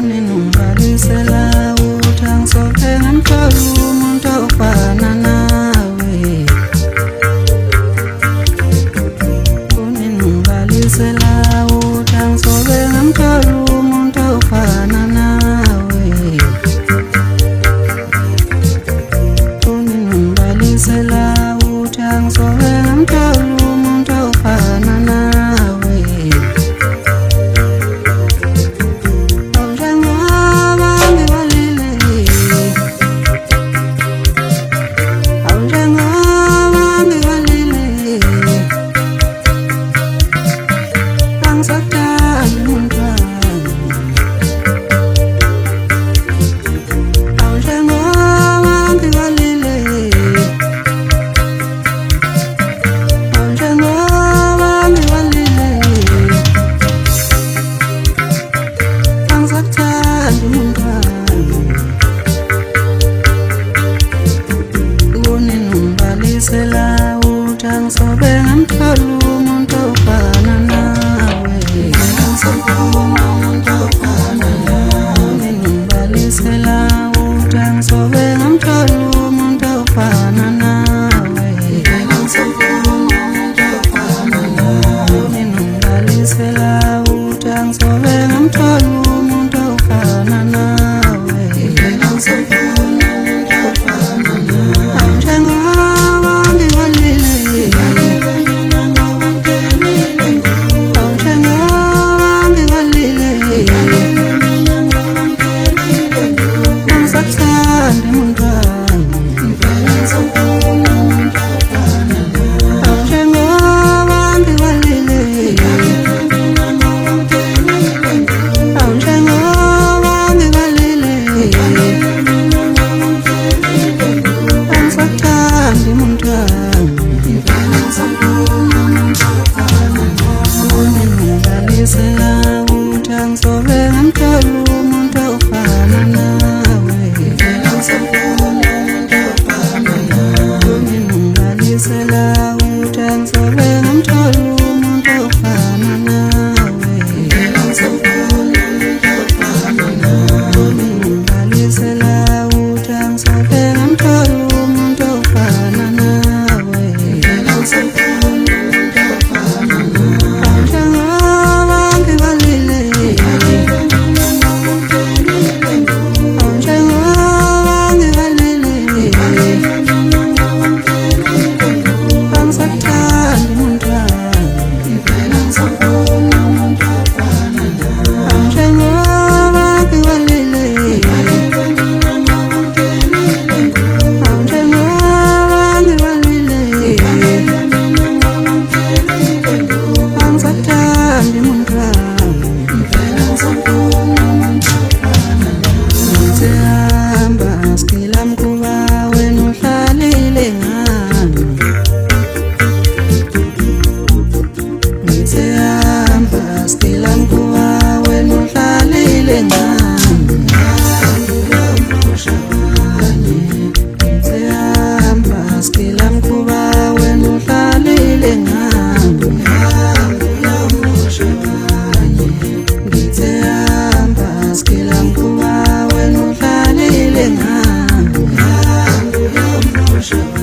uningibalisela uthangisoke ngamtholi umuntu ofana nawe. Uningibalisela uthangisoke ngamtholi umuntu ofana nawe. Uningibalisela uthangisoke ngamtholi umuntu ofana nawe. Uningibalisela uthangisoke ngamtholi umuntu ofana nawe. Uningibalisela uthangisoke ngamtholi umuntu ofana nawe. Uningibalisela uthangisoke ngamtholi umuntu ofana nawe. Uningibalisela uthangisoke ngamtholi umuntu ofana nawe. Uningibalisela uthangisoke ngamtholi umuntu ofana nawe. Uningibalisela uthangisoke ngamtholi umuntu ofana nawe. Sure.